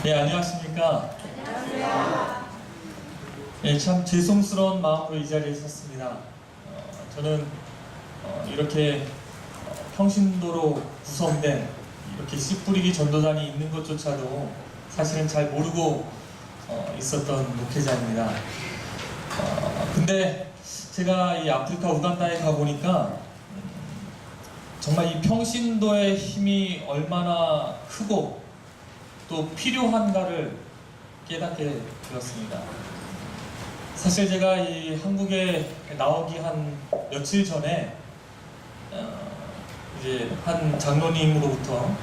네, 안녕하십니까. 안녕하세요. 네, 참 죄송스러운 마음으로 이 자리에 섰습니다. 저는 이렇게 평신도로 구성된 이렇게 씨 뿌리기 전도단이 있는 것조차도 사실은 잘 모르고 있었던 목회자입니다. 근데 제가 이 아프리카 우간다에 가보니까 정말 이 평신도의 힘이 얼마나 크고 또 필요한가를 깨닫게 되었습니다. 사실 제가 이 한국에 나오기 한 며칠 전에 이제 한 장로님으로부터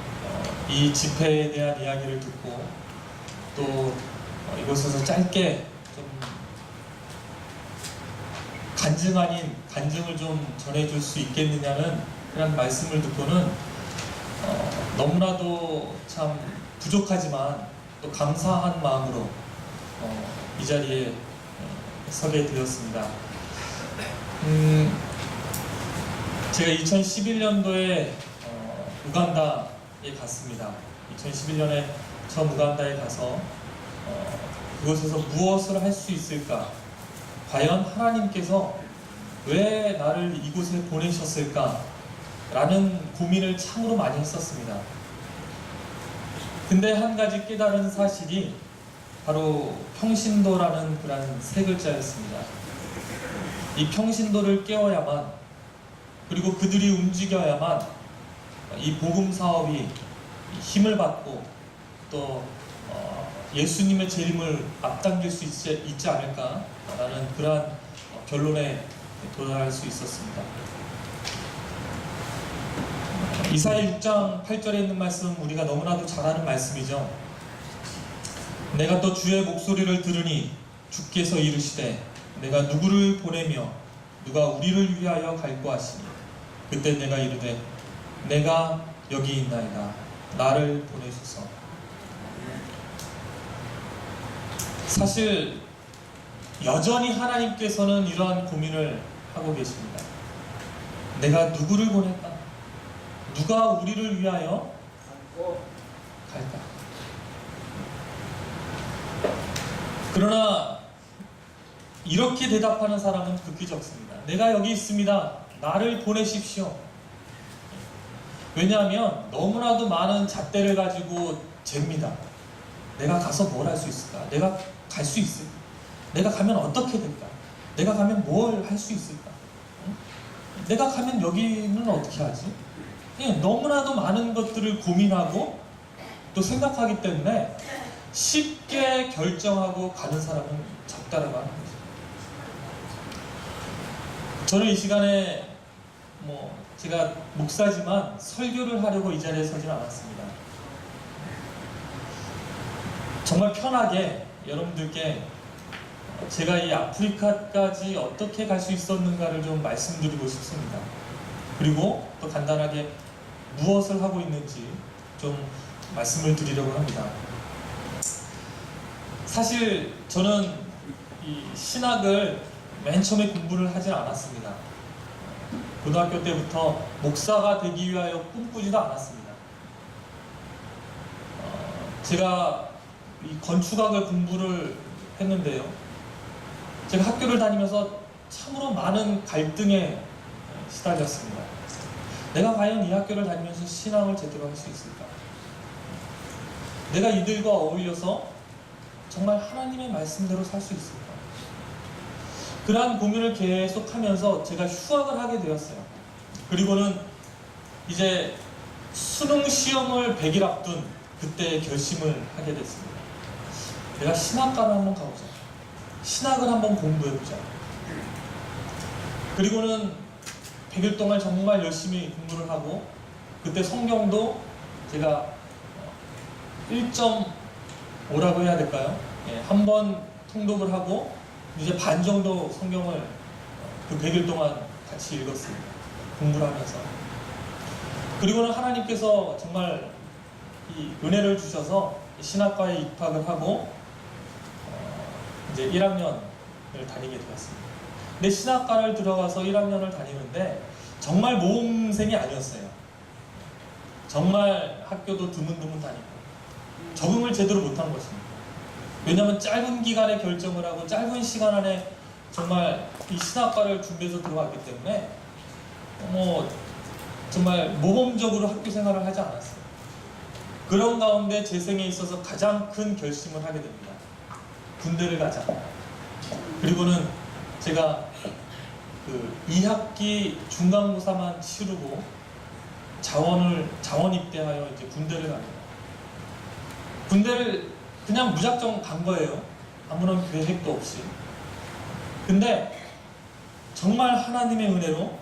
이 집회에 대한 이야기를 듣고 또 이곳에서 짧게 좀 간증 아닌 간증을 좀 전해줄 수 있겠느냐는 그런 말씀을 듣고는 너무나도 참 부족하지만 또 감사한 마음으로 이 자리에 서게 되었습니다. 제가 2011년도에 우간다에 갔습니다. 2011년에 처음 우간다에 가서 그곳에서 무엇을 할 수 있을까? 과연 하나님께서 왜 나를 이곳에 보내셨을까? 라는 고민을 참으로 많이 했었습니다. 근데 한 가지 깨달은 사실이 바로 평신도라는 그런 세 글자였습니다. 이 평신도를 깨워야만, 그리고 그들이 움직여야만 이 복음 사업이 힘을 받고 또 예수님의 재림을 앞당길 수 있지 않을까라는 그러한 결론에 도달할 수 있었습니다. 이사야 6장 8절에 있는 말씀, 우리가 너무나도 잘 아는 말씀이죠. 내가 또 주의 목소리를 들으니 주께서 이르시되 내가 누구를 보내며 누가 우리를 위하여 갈고 하시니 그때 내가 이르되 내가 여기 있나이다 나를 보내소서. 사실 여전히 하나님께서는 이러한 고민을 하고 계십니다. 내가 누구를 보낼까? 누가 우리를 위하여 갈까? 그러나 이렇게 대답하는 사람은 극히 적습니다. 내가 여기 있습니다. 나를 보내십시오. 왜냐하면 너무나도 많은 잣대를 가지고 잽니다. 내가 가서 뭘 할 수 있을까? 내가 갈 수 있을까? 내가 가면 어떻게 될까? 내가 가면 뭘 할 수 있을까? 내가 가면 여기는 어떻게 하지? 너무나도 많은 것들을 고민하고 또 생각하기 때문에 쉽게 결정하고 가는 사람은 적다라고 하는 거죠. 저는 이 시간에 제가 목사지만 설교를 하려고 이 자리에 서진 않았습니다. 정말 편하게 여러분들께 제가 이 아프리카까지 어떻게 갈 수 있었는가를 좀 말씀드리고 싶습니다. 그리고 또 간단하게 무엇을 하고 있는지 좀 말씀을 드리려고 합니다. 사실 저는 이 신학을 맨 처음에 공부를 하진 않았습니다. 고등학교 때부터 목사가 되기 위하여 꿈꾸지도 않았습니다. 제가 이 건축학을 공부를 했는데요. 제가 학교를 다니면서 참으로 많은 갈등에 시달렸습니다. 내가 과연 이 학교를 다니면서 신앙을 제대로 할 수 있을까? 내가 이들과 어울려서 정말 하나님의 말씀대로 살 수 있을까? 그러한 고민을 계속하면서 제가 휴학을 하게 되었어요. 그리고는 이제 수능 시험을 100일 앞둔 그때 결심을 하게 됐습니다. 내가 신학과를 한번 가보자. 신학을 한번 공부해보자. 그리고는 100일 동안 정말 열심히 공부를 하고 그때 성경도 제가 1.5라고 해야 될까요? 한 번 통독을 하고 이제 반 정도 성경을 그 100일 동안 같이 읽었습니다. 공부를 하면서. 그리고는 하나님께서 정말 이 은혜를 주셔서 신학과에 입학을 하고 이제 1학년을 다니게 되었습니다. 근데 신학과를 들어가서 1학년을 다니는데 정말 모험생이 아니었어요. 정말 학교도 드문드문 다니고 적응을 제대로 못한 것입니다. 왜냐하면 짧은 기간에 결정을 하고 짧은 시간 안에 정말 이 신학과를 준비해서 들어왔기 때문에 정말 모범적으로 학교 생활을 하지 않았어요. 그런 가운데 제 생에 있어서 가장 큰 결심을 하게 됩니다. 군대를 가자. 그리고는 제가 그 2학기 중간고사만 치르고 자원 입대하여 이제 군대를 갑니다. 군대를 그냥 무작정 간 거예요. 아무런 계획도 없이. 근데 정말 하나님의 은혜로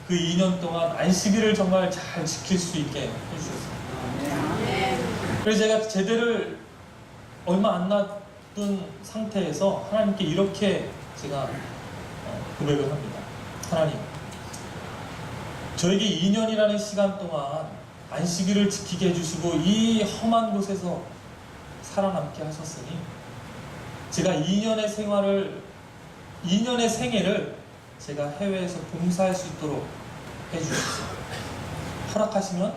그 2년 동안 안식일을 정말 잘 지킬 수 있게 해주셨습니다. 그래서 제가 제대를 얼마 안 놔둔 상태에서 하나님께 이렇게 제가 고백을 합니다. 하나님, 저에게 2년이라는 시간 동안 안식일을 지키게 해주시고 이 험한 곳에서 살아남게 하셨으니 제가 2년의 생애를 제가 해외에서 봉사할 수 있도록 해주십시오. 허락하시면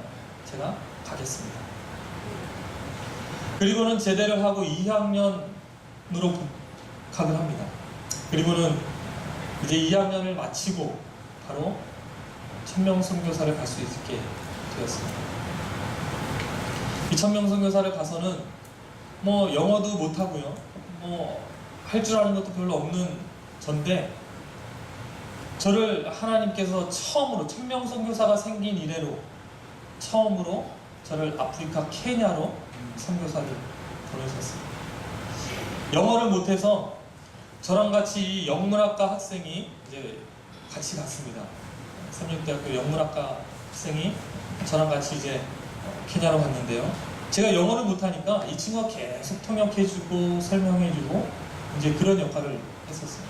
제가 가겠습니다. 그리고는 제대를 하고 2학년으로 복학을 합니다. 그리고는 이제 2학년을 마치고 바로 천명선교사를 갈 수 있게 되었습니다. 이 천명선교사를 가서는 영어도 못하고요. 할 줄 아는 것도 별로 없는 전데 저를 하나님께서 처음으로 천명선교사가 생긴 이래로 처음으로 저를 아프리카 케냐로 선교사를 보내셨습니다. 영어를 못해서 저랑 같이 이 영문학과 학생이 이제 같이 갔습니다. 삼육대학교 영문학과 학생이 저랑 같이 이제 케냐로 갔는데요. 제가 영어를 못하니까 이 친구가 계속 통역해주고 설명해주고 이제 그런 역할을 했었어요.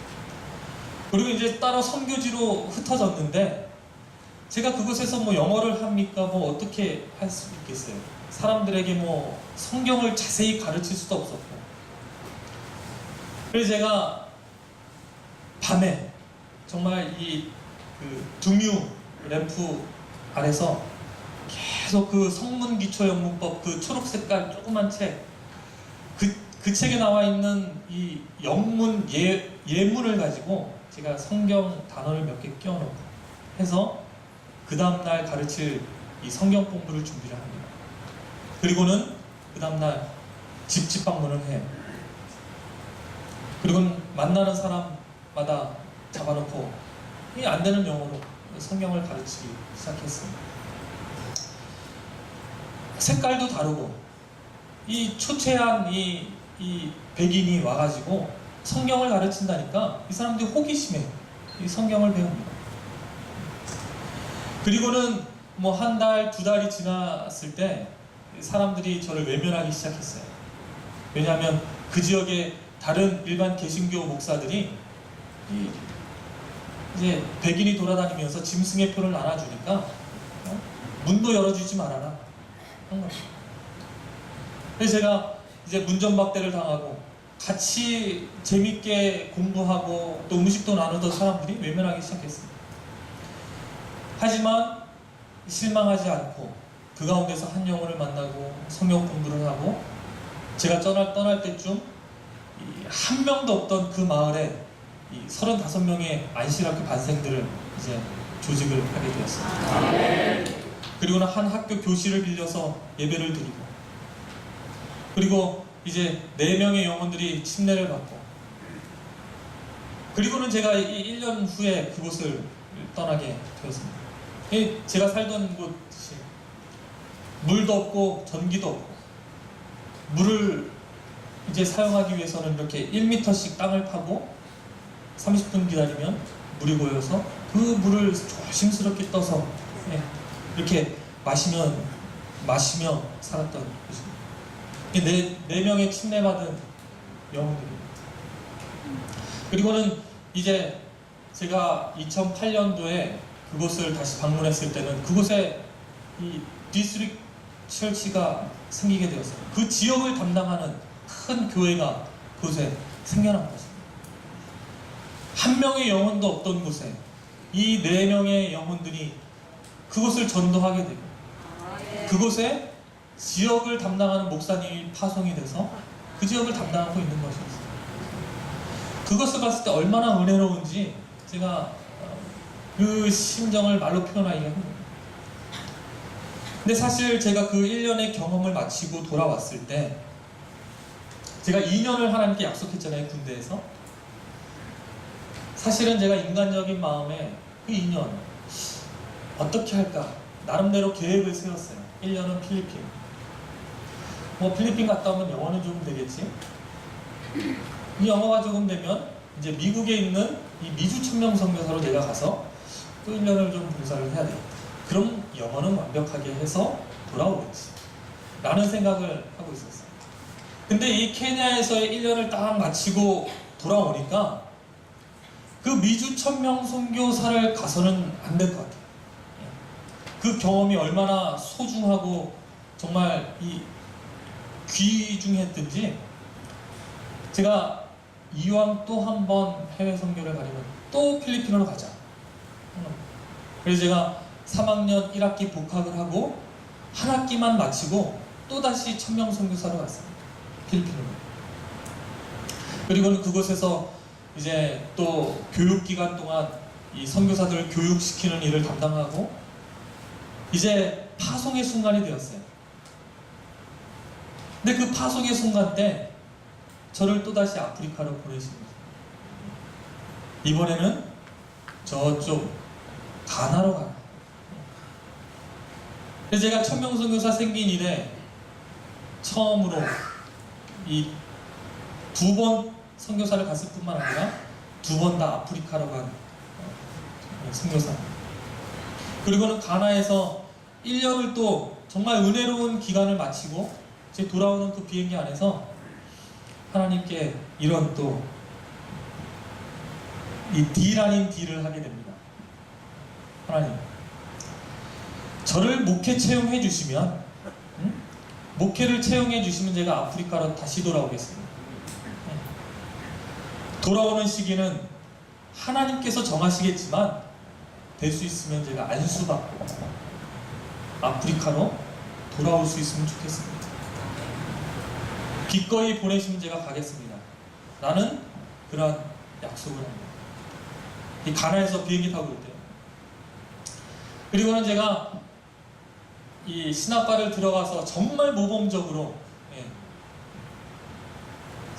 그리고 이제 따로 선교지로 흩어졌는데 제가 그곳에서 영어를 합니까? 어떻게 할 수 있겠어요? 사람들에게 성경을 자세히 가르칠 수도 없었고. 그래서 제가 밤에 정말 그 두뮤 램프 아래서 계속 그 성문기초영문법 그 초록색깔 조그만 책 그 책에 나와 있는 이 영문 예문을 가지고 제가 성경 단어를 몇 개 끼워놓고 해서 그 다음날 가르칠 이 성경 공부를 준비를 합니다. 그리고는 그 다음날 집 방문을 해요. 그리고 만나는 사람마다 잡아놓고 이 안 되는 영어로 성경을 가르치기 시작했습니다. 색깔도 다르고 이 초췌한 이 백인이 와가지고 성경을 가르친다니까 이 사람들이 호기심에 이 성경을 배웁니다. 그리고는 한 달, 두 달이 지났을 때 사람들이 저를 외면하기 시작했어요. 왜냐하면 그 지역의 다른 일반 개신교 목사들이 이제 백인이 돌아다니면서 짐승의 표를 나눠주니까 문도 열어주지 말아라 한 거예요. 그래서 제가 이제 문전박대를 당하고 같이 재밌게 공부하고 또 음식도 나누던 사람들이 외면하기 시작했습니다. 하지만 실망하지 않고 그 가운데서 한 영혼을 만나고 성경 공부를 하고 제가 떠날 때쯤 한 명도 없던 그 마을에 35명의 안식학교 반생들을 이제 조직을 하게 되었습니다. 그리고는 한 학교 교실을 빌려서 예배를 드리고 그리고 이제 4명의 영혼들이 침례를 받고 그리고는 제가 이 1년 후에 그곳을 떠나게 되었습니다. 제가 살던 곳이 물도 없고 전기도 없고 물을 이제 사용하기 위해서는 이렇게 1m씩 땅을 파고 30분 기다리면 물이 고여서 그 물을 조심스럽게 떠서 이렇게 마시며 살았던 곳입니다. 4명의 침례받은 영혼들입니다. 그리고는 이제 제가 2008년도에 그곳을 다시 방문했을 때는 그곳에 이 디스트릭 철치가 생기게 되었어요. 그 지역을 담당하는 큰 교회가 그곳에 생겨난 것입니다. 한 명의 영혼도 없던 곳에 이 4명의 영혼들이 그곳을 전도하게 되고 그곳에 지역을 담당하는 목사님이 파송이 돼서 그 지역을 담당하고 있는 것이었어요. 그것을 봤을 때 얼마나 은혜로운지 제가 그 심정을 말로 표현하기가 힘듭니다. 근데 사실 제가 그 1년의 경험을 마치고 돌아왔을 때 제가 2년을 하나님께 약속했잖아요, 군대에서. 사실은 제가 인간적인 마음에 그 2년 어떻게 할까 나름대로 계획을 세웠어요. 1년은 필리핀. 뭐 필리핀 갔다 오면 영어는 좀 되겠지. 이 영어가 조금 되면 이제 미국에 있는 이 미주 천명 선교사로 내가 가서 또 1년을 좀 봉사를 해야 되겠다. 그럼 영어는 완벽하게 해서 돌아오겠지 라는 생각을 하고 있었어요. 근데 이 케냐에서의 1년을 딱 마치고 돌아오니까 그 미주 천명 선교사를 가서는 안 될 것 같아요. 그 경험이 얼마나 소중하고 정말 이 귀중했든지 제가 이왕 또 한 번 해외 선교를 가려면 또 필리핀으로 가자. 그래서 제가 3학년 1학기 복학을 하고 한 학기만 마치고 또다시 천명 선교사로 갔습니다. 필리핀으로. 그리고는 그곳에서 이제 또 교육기간 동안 이 선교사들을 교육시키는 일을 담당하고 이제 파송의 순간이 되었어요. 근데 그 파송의 순간 때 저를 또다시 아프리카로 보내십니다. 이번에는 저쪽 가나로 가요. 그래서 제가 천명선교사 생긴 이래 처음으로 이 2번 선교사를 갔을 뿐만 아니라 2번 다 아프리카로 간 선교사. 그리고는 가나에서 1년을 또 정말 은혜로운 기간을 마치고 제 돌아오는 그 비행기 안에서 하나님께 이런 또 이 딜 아닌 딜을 하게 됩니다. 하나님, 저를 목회 채용해 주시면 목회를 채용해 주시면 제가 아프리카로 다시 돌아오겠습니다. 돌아오는 시기는 하나님께서 정하시겠지만 될 수 있으면 제가 안수받고 아프리카로 돌아올 수 있으면 좋겠습니다. 기꺼이 보내시면 제가 가겠습니다. 라는 그런 약속을 합니다. 이 가나에서 비행기 타고 올 때요. 그리고는 제가 이 신학과를 들어가서 정말 모범적으로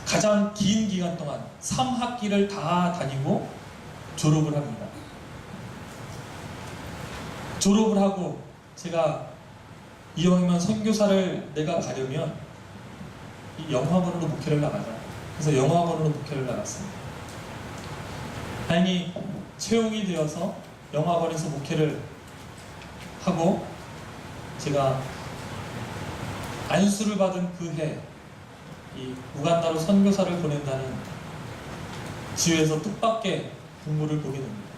가장 긴 기간 동안 3학기를 다 다니고 졸업을 합니다. 졸업을 하고 제가 이왕이면 선교사를 내가 가려면 이 영어학원으로 목회를 나가자. 그래서 영어학원으로 목회를 나갔습니다. 다행히 채용이 되어서 영어학원에서 목회를 하고 제가 안수를 받은 그 해 이 우간다로 선교사를 보낸다는 지회에서 뜻밖의 공모를 보게 됩니다.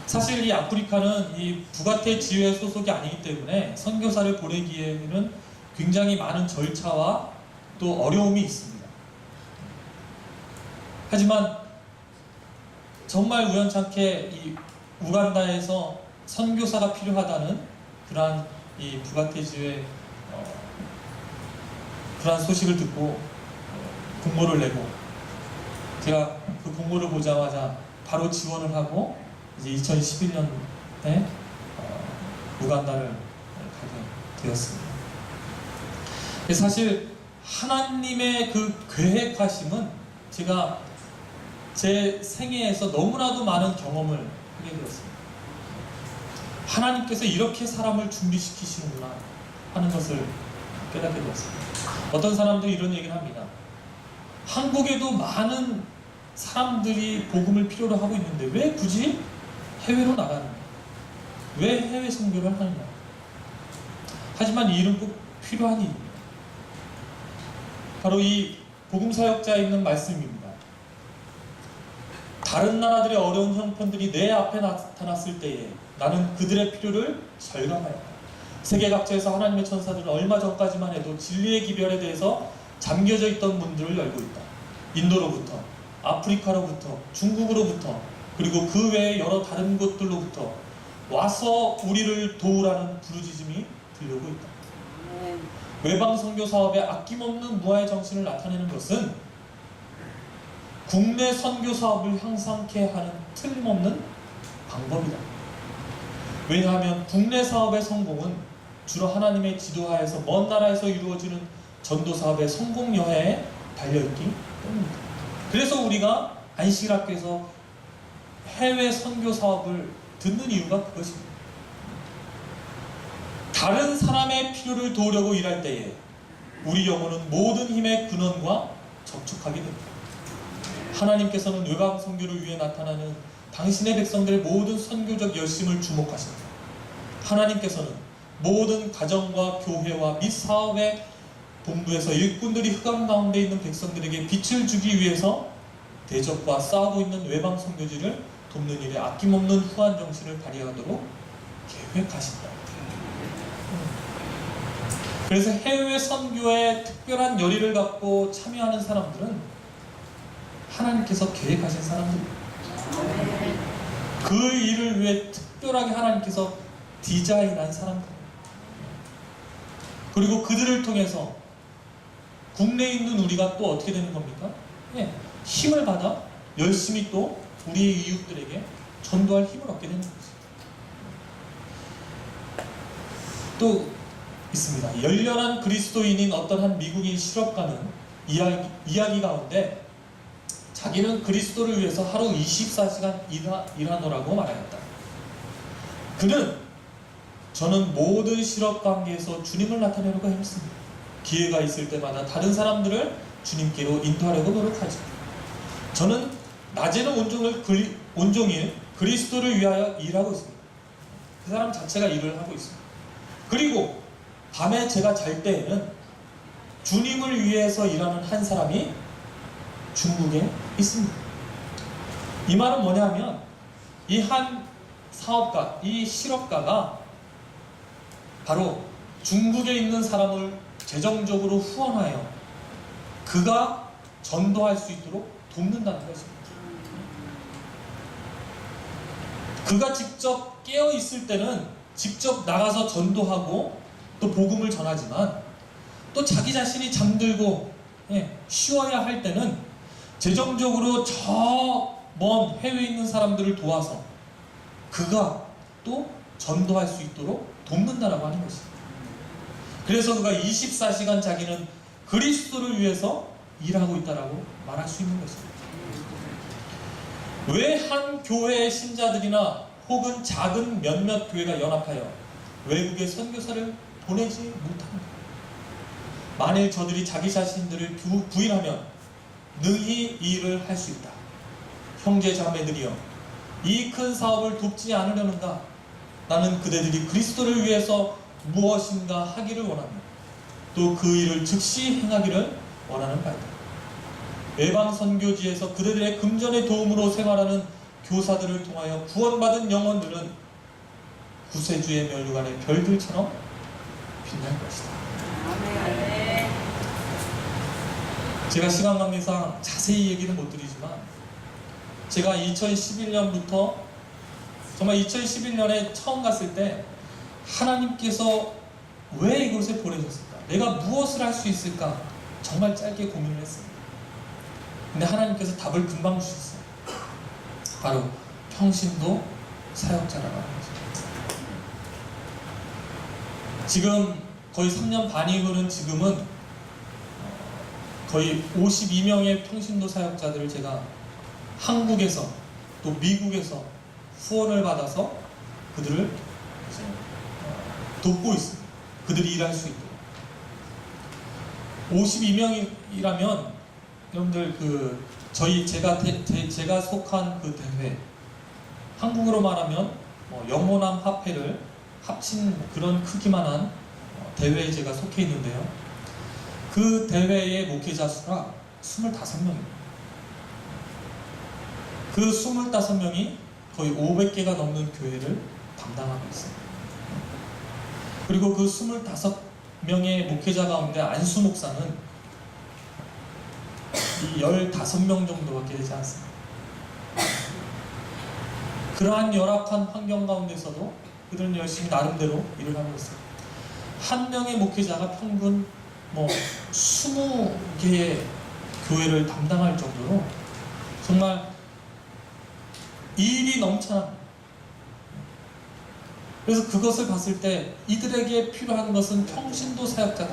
사실 이 아프리카는 이 부가테 지회 소속이 아니기 때문에 선교사를 보내기에는 굉장히 많은 절차와 또 어려움이 있습니다. 하지만 정말 우연찮게 이 우간다에서 선교사가 필요하다는 그러한 이 부가테 지회 그러한 소식을 듣고 공모를 내고 제가 그 공모를 보자마자 바로 지원을 하고 이제 2011년에 우간다를 가게 되었습니다. 사실 하나님의 그 계획하심은 제가 제 생애에서 너무나도 많은 경험을 하게 되었습니다. 하나님께서 이렇게 사람을 준비시키시는구나 하는 것을 깨닫게 되었습니다. 어떤 사람들이 이런 얘기를 합니다. 한국에도 많은 사람들이 복음을 필요로 하고 있는데 왜 굳이 해외로 나가느냐? 왜 해외 선교를 하느냐? 하지만 이 일은 꼭 필요한 일입니다. 바로 이 복음 사역자에 있는 말씀입니다. 다른 나라들의 어려운 형편들이 내 앞에 나타났을 때에 나는 그들의 필요를 절감하였다. 세계 각지에서 하나님의 천사들은 얼마 전까지만 해도 진리의 기별에 대해서 잠겨져 있던 문들을 열고 있다. 인도로부터, 아프리카로부터, 중국으로부터, 그리고 그 외의 여러 다른 곳들로부터 와서 우리를 도우라는 부르짖음이 들려오고 있다. 외방 선교 사업에 아낌없는 무아의 정신을 나타내는 것은 국내 선교 사업을 향상케 하는 틀림없는 방법이다. 왜냐하면 국내 사업의 성공은 주로 하나님의 지도하에서 먼 나라에서 이루어지는 전도 사업의 성공 여하에 달려있기 때문입니다. 그래서 우리가 안식일학교에서 해외 선교 사업을 듣는 이유가 그것입니다. 다른 사람의 필요를 도우려고 일할 때에 우리 영혼은 모든 힘의 근원과 접촉하게 됩니다. 하나님께서는 외방 선교를 위해 나타나는 당신의 백성들의 모든 선교적 열심을 주목하십니다. 하나님께서는 모든 가정과 교회와 및 사업의 본부에서 일꾼들이 흑암 가운데 있는 백성들에게 빛을 주기 위해서 대적과 싸우고 있는 외방 선교지를 돕는 일에 아낌없는 후한 정신을 발휘하도록 계획하신다. 그래서 해외 선교에 특별한 열의를 갖고 참여하는 사람들은 하나님께서 계획하신 사람들입니다. 그 일을 위해 특별하게 하나님께서 디자인한 사람들. 그리고 그들을 통해서 국내에 있는 우리가 또 어떻게 되는 겁니까? 힘을 받아 열심히 또 우리의 이웃들에게 전도할 힘을 얻게 되는 거죠. 또 있습니다. 열렬한 그리스도인인 어떤 한 미국인 실업가는 이야기 가운데 자기는 그리스도를 위해서 하루 24시간 일하노라고 말하였다. 그는 저는 모든 실업 관계에서 주님을 나타내려고 했습니다. 기회가 있을 때마다 다른 사람들을 주님께로 인도하려고 노력하죠. 저는 낮에는 온종일 그리스도를 위하여 일하고 있습니다. 그 사람 자체가 일을 하고 있습니다. 그리고 밤에 제가 잘 때에는 주님을 위해서 일하는 한 사람이 중국에 있습니다. 이 말은 뭐냐면 이 한 사업가, 이 실업가가 바로 중국에 있는 사람을 재정적으로 후원하여 그가 전도할 수 있도록 돕는다는 것입니다. 그가 직접 깨어 있을 때는 직접 나가서 전도하고 또 복음을 전하지만 또 자기 자신이 잠들고 쉬어야 할 때는 재정적으로 저 먼 해외에 있는 사람들을 도와서 그가 또 전도할 수 있도록 돕는다라고 하는 것입니다. 그래서 그가 24시간 자기는 그리스도를 위해서 일하고 있다라고 말할 수 있는 것입니다. 왜 한 교회의 신자들이나 혹은 작은 몇몇 교회가 연합하여 외국에 선교사를 보내지 못합니다. 만일 저들이 자기 자신들을 부인하면 능히 이 일을 할 수 있다. 형제 자매들이여, 이 큰 사업을 돕지 않으려는가? 나는 그대들이 그리스도를 위해서 무엇인가 하기를 원하며 또 그 일을 즉시 행하기를 원하는 바이다. 외방 선교지에서 그대들의 금전의 도움으로 생활하는 교사들을 통하여 구원받은 영혼들은 구세주의 면류관의 별들처럼 빛날 것이다. 제가 시간 관계상 자세히 얘기는 못 드리지만 제가 2011년부터 정말 2011년에 처음 갔을 때 하나님께서 왜 이곳에 보내셨을까? 내가 무엇을 할 수 있을까? 정말 짧게 고민을 했습니다. 근데 하나님께서 답을 금방 주셨어요. 바로 평신도 사역자라고 하는 거죠. 지금 거의 3년 반이 흐른 지금은 거의 52명의 평신도 사역자들을 제가 한국에서 또 미국에서 후원을 받아서 그들을 돕고 있습니다. 그들이 일할 수 있도록. 52명이라면 여러분들 제가 속한 그 대회, 한국으로 말하면 영호남 합회를 합친 그런 크기만한 대회에 제가 속해 있는데요. 그 대회의 목회자 수가 25명입니다. 그 25명이 거의 500개가 넘는 교회를 담당하고 있습니다. 그리고 그 25명의 목회자 가운데 안수 목사는 이 15명 정도밖에 되지 않습니다. 그러한 열악한 환경 가운데서도 그들은 열심히 나름대로 일을 하고 있습니다. 한 명의 목회자가 평균 뭐 20개의 교회를 담당할 정도로 정말 일이 넘쳐납니다. 그래서 그것을 봤을 때 이들에게 필요한 것은 평신도 사역자다.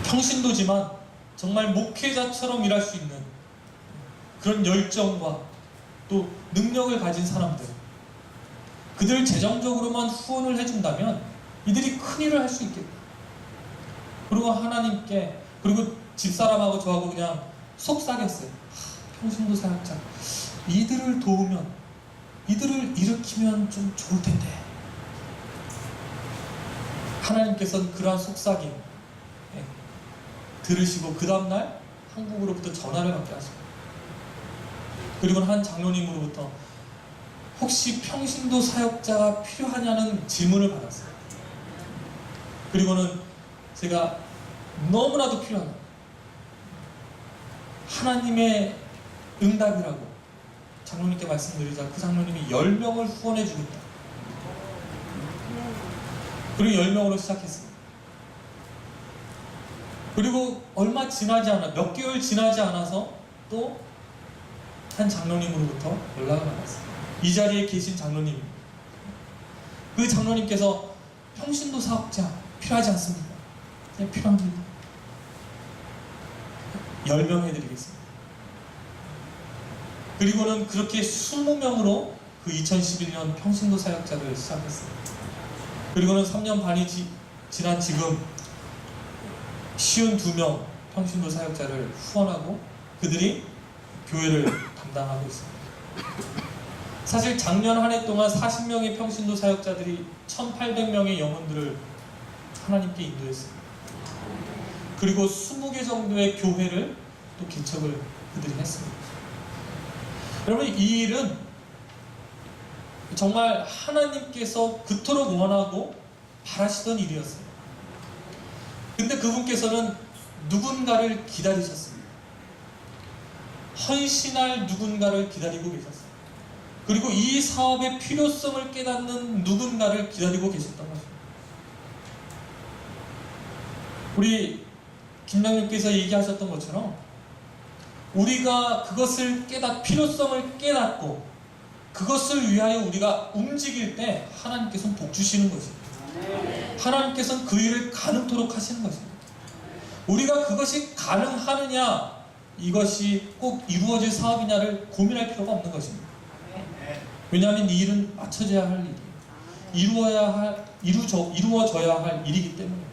평신도지만 정말 목회자처럼 일할 수 있는 그런 열정과 또 능력을 가진 사람들, 그들 재정적으로만 후원을 해준다면 이들이 큰 일을 할 수 있겠다. 그리고 하나님께, 그리고 집사람하고 저하고 그냥 속삭였어요. 평신도 사역자, 이들을 도우면, 이들을 일으키면 좀 좋을 텐데. 하나님께서는 그러한 속삭임 들으시고 그 다음날 한국으로부터 전화를 받게 하십니다. 그리고 한 장로님으로부터 혹시 평신도 사역자가 필요하냐는 질문을 받았어요. 그리고는 제가 너무나도 필요하다, 하나님의 응답이라고 장로님께 말씀드리자 그 장로님이 10명을 후원해 주겠다. 그리고 10명으로 시작했습니다. 그리고 얼마 지나지 않아, 몇 개월 지나지 않아서 또 한 장로님으로부터 연락을 받았어요. 이 자리에 계신 장로님, 그 장로님께서 평신도 사역자 필요하지 않습니까? 네, 필요합니다. 10명 해드리겠습니다. 그리고는 그렇게 20명으로 그 2011년 평신도 사역자를 시작했습니다. 그리고는 3년 반이 지난 지금 52명 평신도 사역자를 후원하고 그들이 교회를 담당하고 있습니다. 사실 작년 한 해 동안 40명의 평신도 사역자들이 1800명의 영혼들을 하나님께 인도했습니다. 그리고 20개 정도의 교회를 또 개척을 그들이 했습니다. 여러분, 이 일은 정말 하나님께서 그토록 원하고 바라시던 일이었어요. 근데 그분께서는 누군가를 기다리셨습니다. 헌신할 누군가를 기다리고 계셨어요. 그리고 이 사업의 필요성을 깨닫는 누군가를 기다리고 계셨던 것입니다. 우리 김장님께서 얘기하셨던 것처럼 우리가 그것을 필요성을 깨닫고 그것을 위하여 우리가 움직일 때 하나님께서는 복 주시는 것입니다. 하나님께서는 그 일을 가능토록 하시는 것입니다. 우리가 그것이 가능하느냐, 이것이 꼭 이루어질 사업이냐를 고민할 필요가 없는 것입니다. 왜냐하면 이 일은 맞춰져야 할 일이에요. 이루어져야 할 일이기 때문입니다.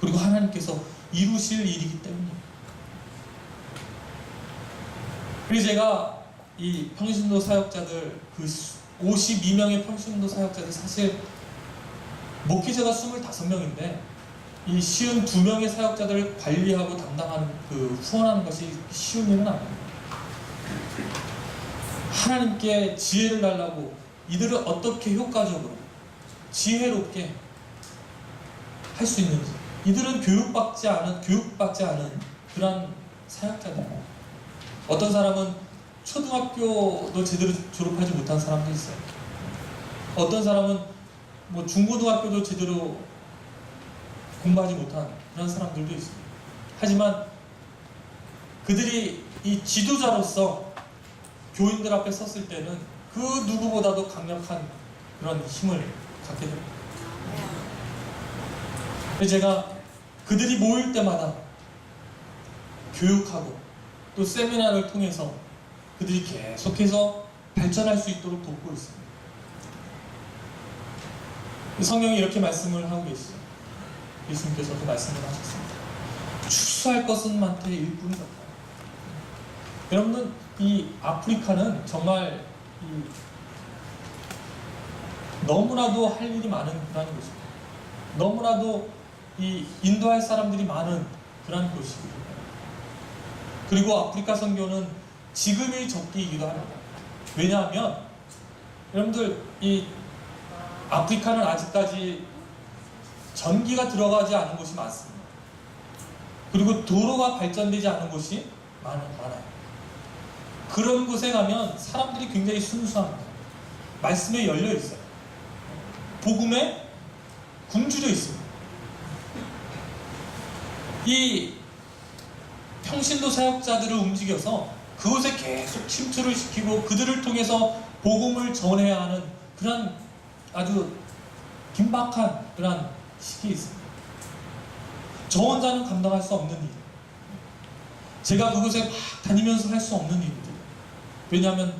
그리고 하나님께서 이루실 일이기 때문입니다. 그래서 제가 이 평신도 사역자들, 그 52명의 평신도 사역자들, 사실 목회자가 25명인데 이 52명의 사역자들을 관리하고 담당하는 후원하는 것이 쉬운 일은 아닙니다. 하나님께 지혜를 달라고 이들을 어떻게 효과적으로 지혜롭게 할 수 있는지, 이들은 교육받지 않은 그런 사역자들입니다. 어떤 사람은 초등학교도 제대로 졸업하지 못한 사람도 있어요. 어떤 사람은 뭐 중고등학교도 제대로 공부하지 못한 그런 사람들도 있습니다. 하지만 그들이 이 지도자로서 교인들 앞에 섰을 때는 그 누구보다도 강력한 그런 힘을 갖게 됩니다. 그래서 제가 그들이 모일 때마다 교육하고 또 세미나를 통해서 그들이 계속해서 발전할 수 있도록 돕고 있습니다. 성경이 이렇게 말씀을 하고 계시죠. 예수님께서도 말씀을 하셨습니다. 축소할 것은 많되 일꾼이 없다. 여러분은 이 아프리카는 정말 너무나도 할 일이 많은 그런 곳입니다. 너무나도 이 인도할 사람들이 많은 그런 곳입니다. 그리고 아프리카 선교는 지금이 적기이기도 합니다. 왜냐하면 여러분들 이 아프리카는 아직까지 전기가 들어가지 않은 곳이 많습니다. 그리고 도로가 발전되지 않은 곳이 많아요. 그런 곳에 가면 사람들이 굉장히 순수합니다. 말씀에 열려 있어요. 복음에 굶주려 있습니다. 이 평신도 사역자들을 움직여서 그곳에 계속 침투를 시키고 그들을 통해서 복음을 전해야 하는 그런 아주 긴박한 그런 시기에 있습니다. 저 혼자는 감당할 수 없는 일, 제가 그곳에 막 다니면서 할 수 없는 일들. 왜냐하면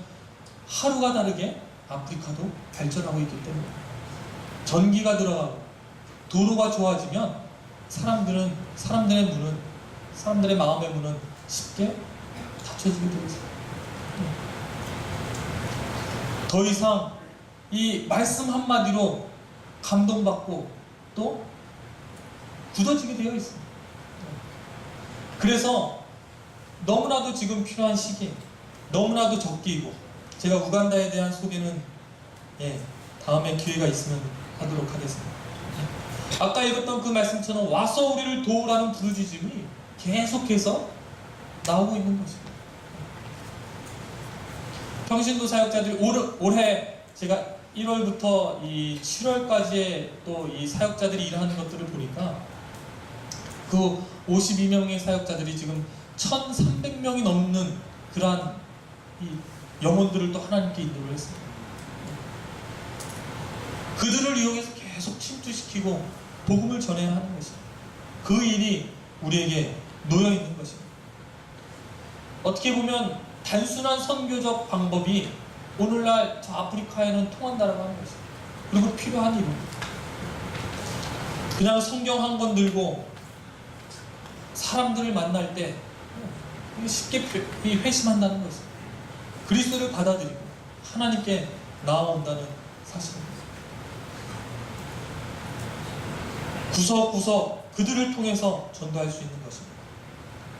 하루가 다르게 아프리카도 발전하고 있기 때문에 전기가 들어가고 도로가 좋아지면 사람들의 마음의 문은 쉽게 닫혀지게 되어 있어요. 더 이상 이 말씀 한마디로 감동받고 또 굳어지게 되어 있습니다. 그래서 너무나도 지금 필요한 시기, 너무나도 적기이고, 제가 우간다에 대한 소개는 다음에 기회가 있으면 하도록 하겠습니다. 아까 읽었던 그 말씀처럼 와서 우리를 도우라는 부르짖음이 계속해서 나오고 있는 것입니다. 평신도 사역자들이 올해 제가 1월부터 이 7월까지의 또 이 사역자들이 일하는 것들을 보니까 그 52명의 사역자들이 지금 1,300명이 넘는 그러한 이 영혼들을 또 하나님께 인도를 했습니다. 그들을 이용해서 계속 침투시키고 복음을 전해야 하는 것입니다. 그 일이 우리에게 놓여 있는 것입니다. 어떻게 보면 단순한 선교적 방법이 오늘날 저 아프리카에는 통한다라고 하는 것입니다. 그리고 필요한 일입니다. 그냥 성경 한 권 들고 사람들을 만날 때 쉽게 회심한다는 것입니다. 그리스도를 받아들이고 하나님께 나아온다는 사실입니다. 구석구석 그들을 통해서 전도할 수 있는 것입니다.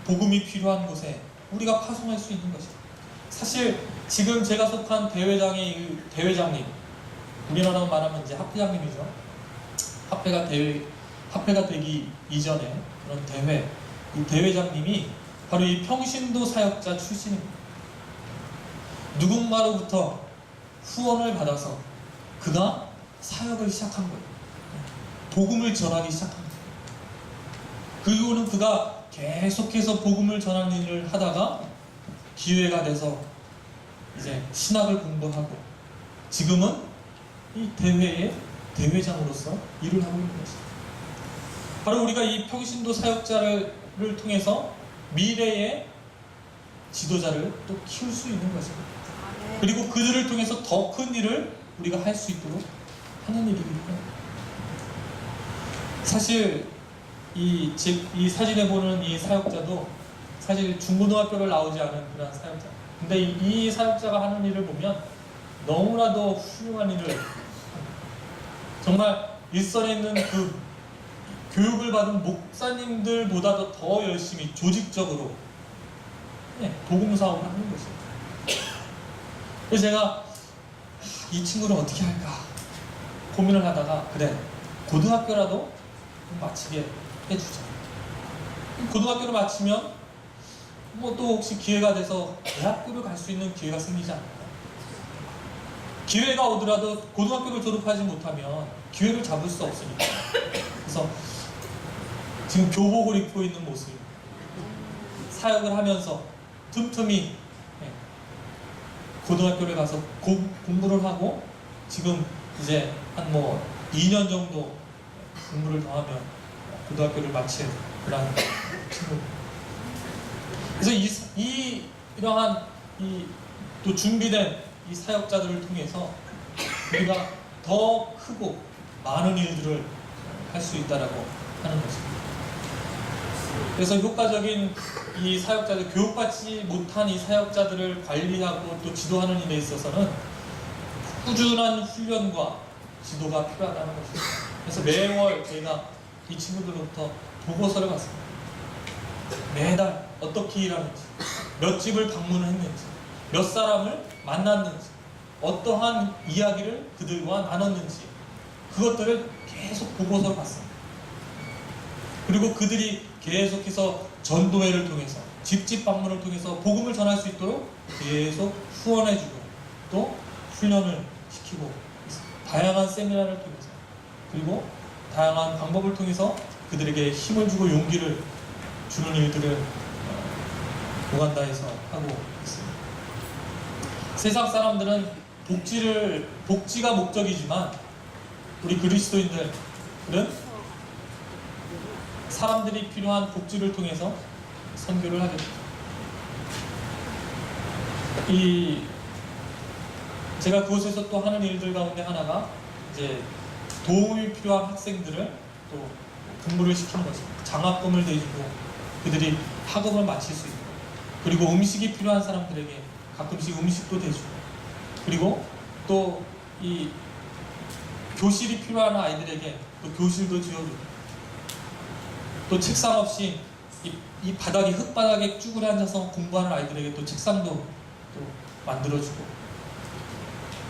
복음이 필요한 곳에 우리가 파송할 수 있는 것입니다. 사실 지금 제가 속한 대회장님, 우리나라로 말하면 이제 합회장님이죠. 합회가 되기 이전에 그런 이 대회장님이 바로 이 평신도 사역자 출신입니다. 누군가로부터 후원을 받아서 그가 사역을 시작한 거예요. 복음을 전하기 시작한 거예요. 그리고는 그가 계속해서 복음을 전하는 일을 하다가 기회가 돼서 이제 신학을 공부하고 지금은 이 대회의 대회장으로서 일을 하고 있는 것입니다. 바로 우리가 이 평신도 사역자를 통해서 미래의 지도자를 또 키울 수 있는 것입니다. 그리고 그들을 통해서 더 큰 일을 우리가 할 수 있도록 하는 일이기 때문에 사실 이 사진에 보는 이 사역자도 사실 중고등학교를 나오지 않은 그런 사역자. 근데 이 사역자가 하는 일을 보면 너무나도 훌륭한 일을 정말 일선에 있는 그 교육을 받은 목사님들보다도 더 열심히 조직적으로 복음 사업을 하는 것입니다. 그래서 제가 이 친구를 어떻게 할까 고민을 하다가 그래 고등학교라도 마치게 해주자. 고등학교를 마치면 뭐 또 혹시 기회가 돼서 대학교를 갈 수 있는 기회가 생기지 않을까. 기회가 오더라도 고등학교를 졸업하지 못하면 기회를 잡을 수 없으니까. 그래서 지금 교복을 입고 있는 모습, 사역을 하면서 틈틈이 고등학교를 가서 공부를 하고 지금 이제 한 2년 정도 공부를 더 하면 고등학교를 마칠 그런 친구입니다. 그래서 이러한 또 준비된 이 사역자들을 통해서 우리가 더 크고 많은 일들을 할 수 있다라고 하는 것입니다. 그래서 효과적인 이 사역자들, 교육받지 못한 이 사역자들을 관리하고 또 지도하는 일에 있어서는 꾸준한 훈련과 지도가 필요하다는 것입니다. 그래서 매월 저희가 이 친구들로부터 보고서를 받습니다. 매달 어떻게 일하는지, 몇 집을 방문했는지, 몇 사람을 만났는지, 어떠한 이야기를 그들과 나눴는지 그것들을 계속 보고서를 받습니다. 그리고 그들이 계속해서 전도회를 통해서 집집 방문을 통해서 복음을 전할 수 있도록 계속 후원해주고 또 훈련을 시키고 있습니다. 다양한 세미나를 통해서 그리고 다양한 방법을 통해서 그들에게 힘을 주고 용기를 주는 일들을 오간다에서 하고 있습니다. 세상 사람들은 복지가 목적이지만 우리 그리스도인들은 사람들이 필요한 복지를 통해서 선교를 하게 됩니다. 제가 그곳에서 또 하는 일들 가운데 하나가 이제 도움이 필요한 학생들을 또 공부를 시키는 것입니다. 장학금을 대주고 그들이 학업을 마칠 수 있고, 그리고 음식이 필요한 사람들에게 가끔씩 음식도 대주고, 그리고 또 이 교실이 필요한 아이들에게 또 교실도 지어주고, 또 책상 없이 이 바닥에 흙바닥에 쭈그려 앉아서 공부하는 아이들에게 또 책상도 또 만들어주고,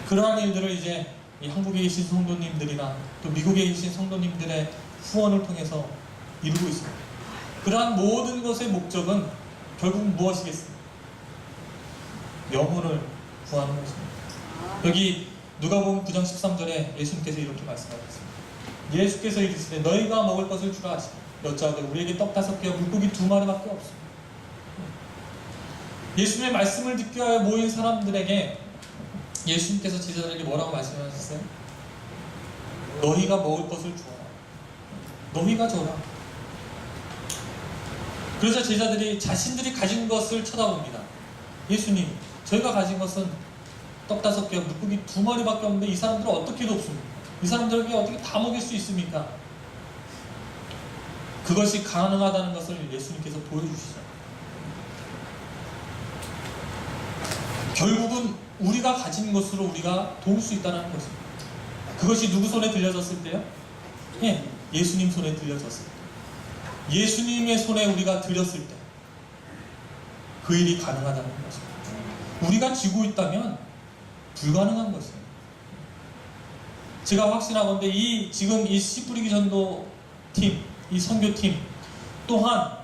그러한 일들을 이제 이 한국에 계신 성도님들이나 또 미국에 계신 성도님들의 후원을 통해서 이루고 있습니다. 그러한 모든 것의 목적은 결국 무엇이겠습니까? 영혼을 구하는 것입니다. 여기 누가복음 9장 13절에 예수님께서 이렇게 말씀하셨습니다. 예수께서 이르시되 너희가 먹을 것을 주라 하시고 여짜오되 우리에게 떡 5개와 물고기 2마리밖에 없습니다. 예수님의 말씀을 듣기 위하여 모인 사람들에게 예수님께서 제자들에게 뭐라고 말씀하셨어요? 너희가 먹을 것을 주어라. 너희가 줘라. 그래서 제자들이 자신들이 가진 것을 쳐다봅니다. 예수님, 저희가 가진 것은 떡 5개와 물고기 2마리밖에 없는데 이 사람들은 어떻게 돕습니까? 이 사람들에게 어떻게 다 먹일 수 있습니까? 그것이 가능하다는 것을 예수님께서 보여주시죠. 결국은 우리가 가진 것으로 우리가 도울 수 있다는 것입니다. 그것이 누구 손에 들려졌을 때요? 예, 예수님 손에 들려졌을 때. 예수님의 손에 우리가 들였을 때 그 일이 가능하다는 것입니다. 우리가 쥐고 있다면 불가능한 것입니다. 제가 확신하건대 지금 이 씨 뿌리기 전도팀, 이 선교팀 또한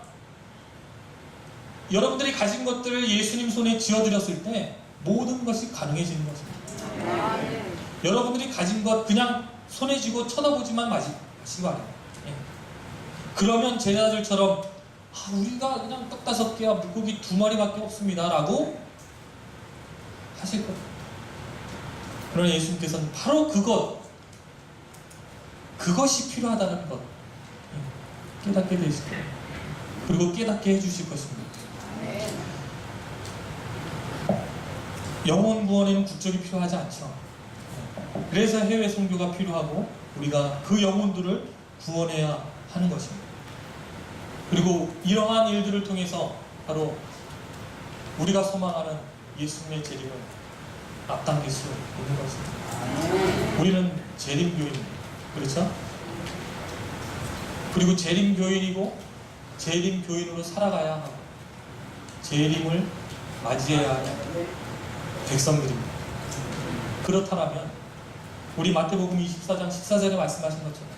여러분들이 가진 것들을 예수님 손에 쥐어드렸을 때 모든 것이 가능해지는 것입니다. 여러분들이 가진 것 그냥 손에 쥐고 쳐다보지만 마시기 바랍니다. 그러면 제자들처럼 우리가 그냥 떡 5개와 물고기 2마리밖에 없습니다 라고 하실 겁니다. 그러나 예수님께서는 바로 그것이 필요하다는 것 깨닫게 되실 거예요. 그리고 깨닫게 해주실 것입니다. 영혼 구원에는 국적이 필요하지 않죠. 그래서 해외 선교가 필요하고 우리가 그 영혼들을 구원해야 하는 것입니다. 그리고 이러한 일들을 통해서 바로 우리가 소망하는 예수님의 재림을 앞당길 수 있는 것입니다. 우리는 재림교인입니다. 그렇죠? 그리고 재림교인이고 재림교인으로 살아가야 하고 재림을 맞이해야 하는 백성들입니다. 그렇다면 우리 마태복음 24장 14절에 말씀하신 것처럼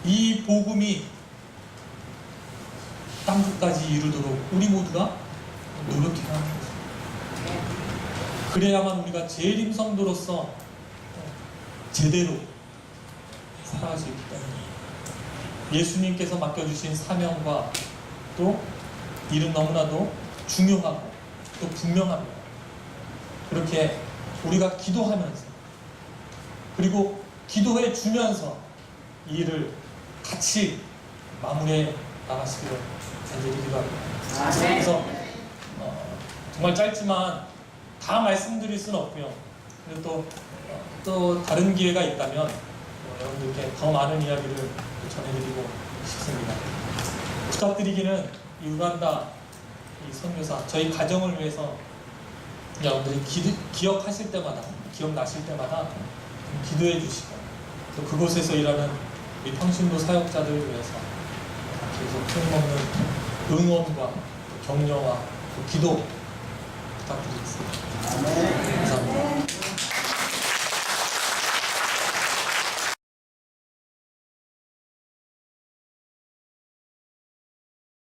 이 복음이 땅끝까지 이루도록 우리 모두가 노력해야 하는 것입니다. 그래야만 우리가 재림 성도로서 제대로 살아갈 수 있기 때문에 예수님께서 맡겨주신 사명과 또 일은 너무나도 중요하고 또 분명합니다. 그렇게 우리가 기도하면서 그리고 기도해 주면서 이 일을 같이 마무리해 나가시기를 간절히 기도합니다. 그래서 정말 짧지만 다 말씀드릴 수는 없고요. 그리고 또 다른 기회가 있다면 여러분들께 더 많은 이야기를 전해드리고 싶습니다. 부탁드리기는 이 우간다 이 선교사 저희 가정을 위해서 여러분들이 기억하실 때마다 기억나실 때마다 기도해 주시고 또 그곳에서 일하는 우리 평신도 사역자들을 위해서 계속 끊임없는 응원과 격려와 또 기도 부탁드리겠습니다. 감사합니다.